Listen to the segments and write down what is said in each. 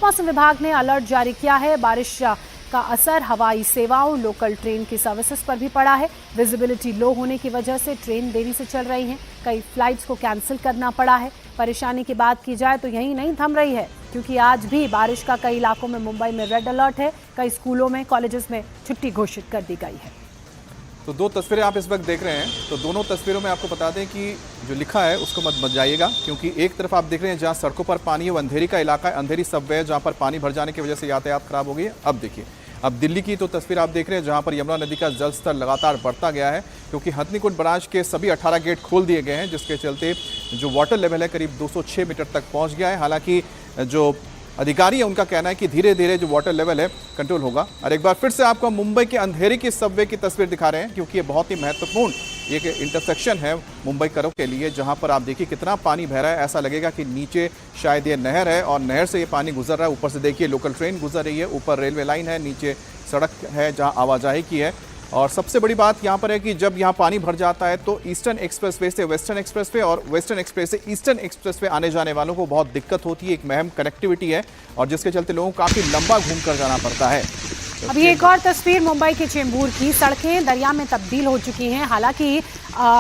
मौसम विभाग ने अलर्ट जारी किया है। बारिश का असर हवाई सेवाओं, लोकल ट्रेन की सर्विसेज पर भी पड़ा है। विजिबिलिटी लो होने की वजह से ट्रेन देरी से चल रही हैं। कई फ्लाइट्स को कैंसिल करना पड़ा है। परेशानी की बात की जाए तो यहीं नहीं थम रही है, क्योंकि आज भी बारिश का कई इलाकों में मुंबई में रेड अलर्ट है। कई स्कूलों में, कॉलेजेस में छुट्टी घोषित कर दी गई है। तो दो तस्वीरें आप इस वक्त देख रहे हैं, तो दोनों तस्वीरों में आपको बता दें कि जो लिखा है उसको मत जाइएगा, क्योंकि एक तरफ आप देख रहे हैं जहां सड़कों पर पानी है वो अंधेरी का इलाका है, अंधेरी सबवे, जहां पर पानी भर जाने की वजह से यातायात खराब हो गई है। अब देखिए, अब दिल्ली की तो तस्वीर आप देख रहे हैं जहां पर यमुना नदी का जल स्तर लगातार बढ़ता गया है, क्योंकि हथनीकुंड बराज के सभी 18 गेट खोल दिए गए हैं, जिसके चलते जो वाटर लेवल है करीब 206 मीटर तक पहुंच गया है। हालांकि जो अधिकारी है उनका कहना है कि धीरे धीरे जो वाटर लेवल है कंट्रोल होगा। और एक बार फिर से आपको मुंबई के अंधेरी की सबवे की तस्वीर दिखा रहे हैं, क्योंकि ये बहुत ही महत्वपूर्ण एक इंटरसेक्शन है मुंबई करों के लिए, जहां पर आप देखिए कितना पानी बह रहा है। ऐसा लगेगा कि नीचे शायद ये नहर है और नहर से ये पानी गुजर रहा है। ऊपर से देखिए लोकल ट्रेन गुजर रही है, ऊपर रेलवे लाइन है, नीचे सड़क है जहां आवाजाही की है। और सबसे बड़ी बात यहाँ पर है कि जब यहाँ पानी भर जाता है तो ईस्टर्न एक्सप्रेसवे से वेस्टर्न एक्सप्रेसवे और वेस्टर्न एक्सप्रेस से ईस्टर्न एक्सप्रेसवे आने जाने वालों को बहुत दिक्कत होती है। एक महम कनेक्टिविटी है और जिसके चलते लोगों को काफ़ी लंबा घूम कर जाना पड़ता है। अभी एक और तस्वीर मुंबई के चेंबूर की। सड़कें दरिया में तब्दील हो चुकी हैं। हालांकि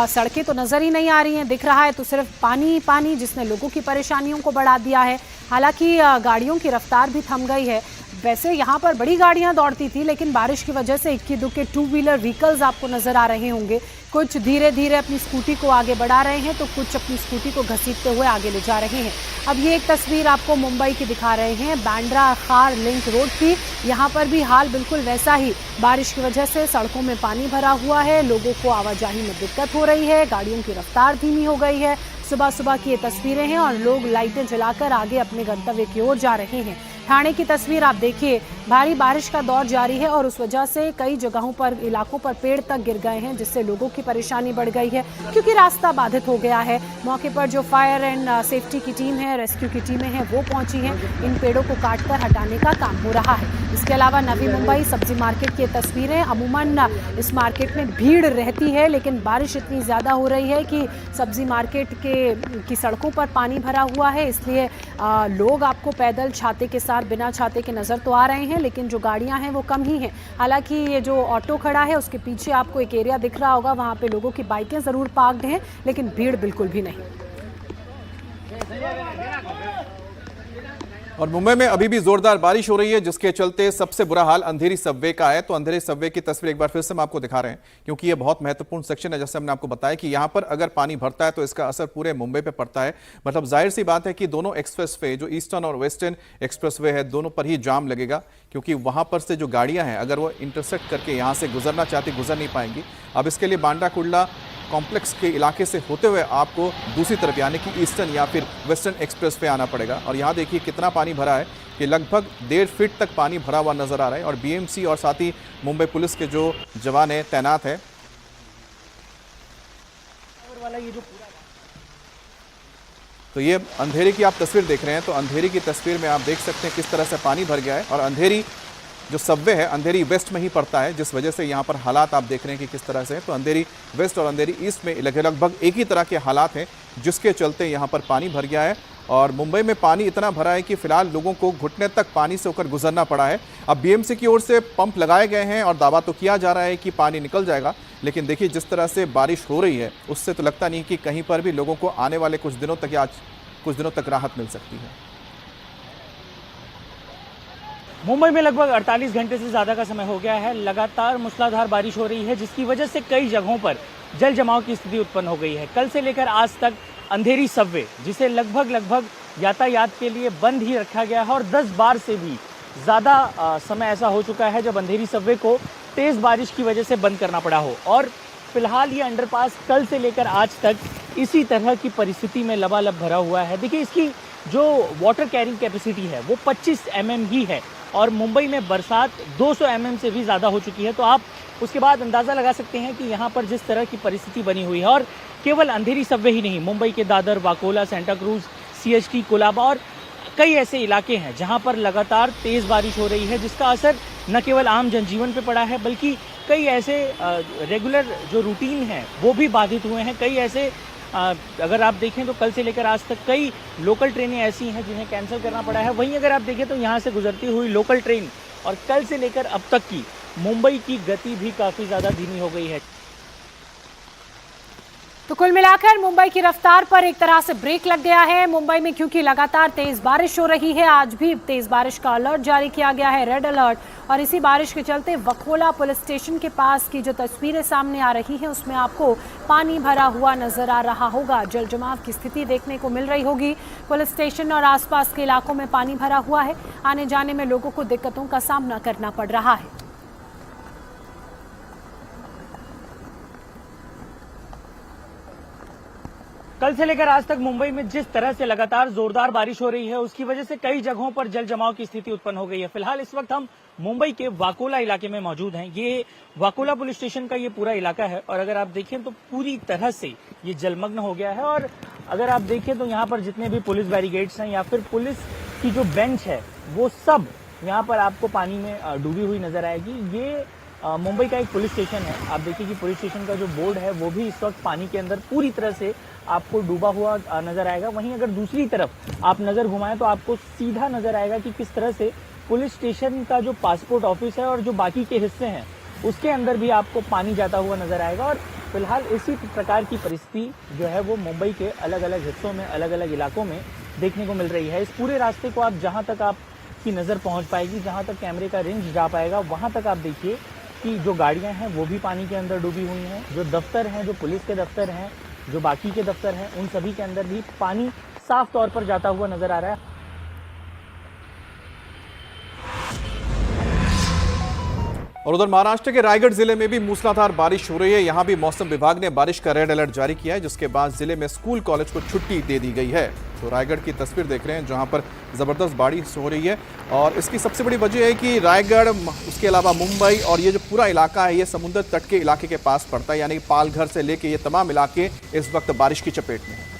सड़कें तो नजर ही नहीं आ रही हैं, दिख रहा है तो सिर्फ पानी पानी, जिसने लोगों की परेशानियों को बढ़ा दिया है। हालांकि गाड़ियों की रफ्तार भी थम गई है। वैसे यहाँ पर बड़ी गाड़ियाँ दौड़ती थी, लेकिन बारिश की वजह से इक्की दुक्के टू व्हीलर व्हीकल्स आपको नजर आ रहे होंगे। कुछ धीरे धीरे अपनी स्कूटी को आगे बढ़ा रहे हैं तो कुछ अपनी स्कूटी को घसीटते हुए आगे ले जा रहे हैं। अब ये एक तस्वीर आपको मुंबई की दिखा रहे हैं, बांद्रा खार लिंक रोड की। यहाँ पर भी हाल बिल्कुल वैसा ही, बारिश की वजह से सड़कों में पानी भरा हुआ है, लोगों को आवाजाही में दिक्कत हो रही है, गाड़ियों की रफ्तार धीमी हो गई है। सुबह सुबह की ये तस्वीरें हैं और लोग लाइटें जलाकर आगे अपने गंतव्य की ओर जा रहे हैं। ठाणे की तस्वीर आप देखिए, भारी बारिश का दौर जारी है और उस वजह से कई जगहों पर, इलाकों पर पेड़ तक गिर गए हैं, जिससे लोगों की परेशानी बढ़ गई है, क्योंकि रास्ता बाधित हो गया है। मौके पर जो फायर एंड सेफ्टी की टीम है, रेस्क्यू की टीमें हैं, वो पहुंची हैं। इन पेड़ों को काटकर हटाने का काम हो रहा है। इसके अलावा नवी मुंबई सब्जी मार्केट की तस्वीरें। अमूमन इस मार्केट में भीड़ रहती है, लेकिन बारिश इतनी ज़्यादा हो रही है कि सब्जी मार्केट की सड़कों पर पानी भरा हुआ है, इसलिए लोग आपको पैदल छाते के साथ, बिना छाते के नज़र तो आ रहे हैं, लेकिन जो गाड़ियां हैं वो कम ही हैं। हालांकि ये जो ऑटो खड़ा है उसके पीछे आपको एक एरिया दिख रहा होगा, वहां पे लोगों की बाइकें ज़रूर पार्क्ड हैं, लेकिन भीड़ बिल्कुल भी नहीं। और मुंबई में अभी भी जोरदार बारिश हो रही है, जिसके चलते सबसे बुरा हाल अंधेरी सबवे का है। तो अंधेरी सबवे की तस्वीर एक बार फिर से हम आपको दिखा रहे हैं, क्योंकि ये बहुत महत्वपूर्ण सेक्शन है। जैसे हमने आपको बताया कि यहाँ पर अगर पानी भरता है तो इसका असर पूरे मुंबई पे पड़ता है। मतलब जाहिर सी बात है कि दोनों एक्सप्रेसवे, जो ईस्टर्न और वेस्टर्न एक्सप्रेसवे है, दोनों पर ही जाम लगेगा, क्योंकि वहां पर से जो गाड़ियां हैं अगर वो इंटरसेक्ट करके यहाँ से गुजरना चाहती, गुजर नहीं पाएंगी। अब इसके लिए बांद्रा कुर्ला कॉम्प्लेक्स के इलाके से होते हुए आपको दूसरी तरफ यानी कि ईस्टर्न या फिर वेस्टर्न एक्सप्रेस पे आना पड़ेगा। और यहाँ देखिए कितना पानी भरा है कि लगभग 1.5 फीट तक पानी भरा हुआ नजर आ रहा है। और बीएमसी और साथ ही मुंबई पुलिस के जो जवान है तैनात है। तो ये अंधेरी की आप तस्वीर देख रहे हैं, तो अंधेरी की तस्वीर में आप देख सकते हैं किस तरह से पानी भर गया है। और अंधेरी जो सबवे है अंधेरी वेस्ट में ही पड़ता है, जिस वजह से यहाँ पर हालात आप देख रहे हैं कि किस तरह से है। तो अंधेरी वेस्ट और अंधेरी ईस्ट में लगभग एक ही तरह के हालात हैं, जिसके चलते यहाँ पर पानी भर गया है। और मुंबई में पानी इतना भरा है कि फिलहाल लोगों को घुटने तक पानी से होकर गुजरना पड़ा है। अब बीएमसी की ओर से पंप लगाए गए हैं और दावा तो किया जा रहा है कि पानी निकल जाएगा, लेकिन देखिए जिस तरह से बारिश हो रही है उससे तो लगता नहीं कि कहीं पर भी लोगों को आने वाले कुछ दिनों तक या आज कुछ दिनों तक राहत मिल सकती है। मुंबई में लगभग 48 घंटे से ज़्यादा का समय हो गया है, लगातार मूसलाधार बारिश हो रही है, जिसकी वजह से कई जगहों पर जल जमाव की स्थिति उत्पन्न हो गई है। कल से लेकर आज तक अंधेरी सबवे, जिसे लगभग यातायात के लिए बंद ही रखा गया है, और 10 बार से भी ज़्यादा समय ऐसा हो चुका है जब अंधेरी सबवे को तेज़ बारिश की वजह से बंद करना पड़ा हो। और फिलहाल ये अंडरपास कल से लेकर आज तक इसी तरह की परिस्थिति में लबालब भरा हुआ है। देखिए, इसकी जो वाटर कैरिंग कैपेसिटी है वो 25 mm ही है, और मुंबई में बरसात 200 mm से भी ज़्यादा हो चुकी है। तो आप उसके बाद अंदाज़ा लगा सकते हैं कि यहाँ पर जिस तरह की परिस्थिति बनी हुई है, और केवल अंधेरी सबवे ही नहीं, मुंबई के Dadar, Vakola, Santa cruise, CHT, Colaba और कई ऐसे इलाके हैं जहाँ पर लगातार तेज़ बारिश हो रही है, जिसका असर न केवल आम जनजीवन पे पड़ा है, बल्कि कई ऐसे रेगुलर जो रूटीन है वो भी बाधित हुए हैं। कई ऐसे अगर आप देखें तो कल से लेकर आज तक कई लोकल ट्रेनें ऐसी हैं जिन्हें कैंसिल करना पड़ा है। वहीं अगर आप देखें तो यहाँ से गुजरती हुई लोकल ट्रेन और कल से लेकर अब तक की मुंबई की गति भी काफ़ी ज़्यादा धीमी हो गई है। तो कुल मिलाकर मुंबई की रफ्तार पर एक तरह से ब्रेक लग गया है। मुंबई में क्योंकि लगातार तेज बारिश हो रही है, आज भी तेज बारिश का अलर्ट जारी किया गया है, रेड अलर्ट। और इसी बारिश के चलते वकोला पुलिस स्टेशन के पास की जो तस्वीरें सामने आ रही हैं उसमें आपको पानी भरा हुआ नजर आ रहा होगा। जल जमाव की स्थिति देखने को मिल रही होगी। पुलिस स्टेशन और आसपास के इलाकों में पानी भरा हुआ है। आने जाने में लोगों को दिक्कतों का सामना करना पड़ रहा है। कल से लेकर आज तक मुंबई में जिस तरह से लगातार जोरदार बारिश हो रही है उसकी वजह से कई जगहों पर जल जमाव की स्थिति उत्पन्न हो गई है। फिलहाल इस वक्त हम मुंबई के वाकोला इलाके में मौजूद हैं। ये वाकोला पुलिस स्टेशन का ये पूरा इलाका है और अगर आप देखें तो पूरी तरह से ये जलमग्न हो गया है। और अगर आप देखें तो यहाँ पर जितने भी पुलिस बैरिकेड्स हैं या फिर पुलिस की जो बेंच है वो सब यहाँ पर आपको पानी में डूबी हुई नजर आएगी। ये मुंबई का एक पुलिस स्टेशन है। आप देखिए कि पुलिस स्टेशन का जो बोर्ड है वो भी इस वक्त पानी के अंदर पूरी तरह से आपको डूबा हुआ नजर आएगा। वहीं अगर दूसरी तरफ आप नजर घुमाएं तो आपको सीधा नजर आएगा कि किस तरह से पुलिस स्टेशन का जो पासपोर्ट ऑफिस है और जो बाकी के हिस्से हैं उसके अंदर भी आपको पानी जाता हुआ नजर आएगा। और फिलहाल इसी प्रकार की परिस्थिति जो है वो मुंबई के अलग अलग हिस्सों में, अलग अलग इलाकों में देखने को मिल रही है। इस पूरे रास्ते को आप जहां तक आपकी नजर पहुंच पाएगी, जहां तक कैमरे का रेंज जा पाएगा, वहां तक आप देखिए कि जो गाड़ियां हैं वो भी पानी के अंदर डूबी हुई हैं। जो दफ्तर हैं, जो पुलिस के दफ्तर हैं, जो बाकी के दफ्तर हैं, उन सभी के अंदर भी पानी साफ तौर पर जाता हुआ नजर आ रहा है। और उधर महाराष्ट्र के रायगढ़ जिले में भी मूसलाधार बारिश हो रही है। यहां भी मौसम विभाग ने बारिश का रेड अलर्ट जारी किया है, जिसके बाद जिले में स्कूल कॉलेज को छुट्टी दे दी गई है। तो रायगढ़ की तस्वीर देख रहे हैं जहां पर जबरदस्त बारिश हो रही है और इसकी सबसे बड़ी वजह है कि रायगढ़, उसके अलावा मुंबई और ये जो पूरा इलाका है ये समुद्र तट के इलाके के पास पड़ता है, यानी पालघर से लेके ये तमाम इलाके इस वक्त बारिश की चपेट में है।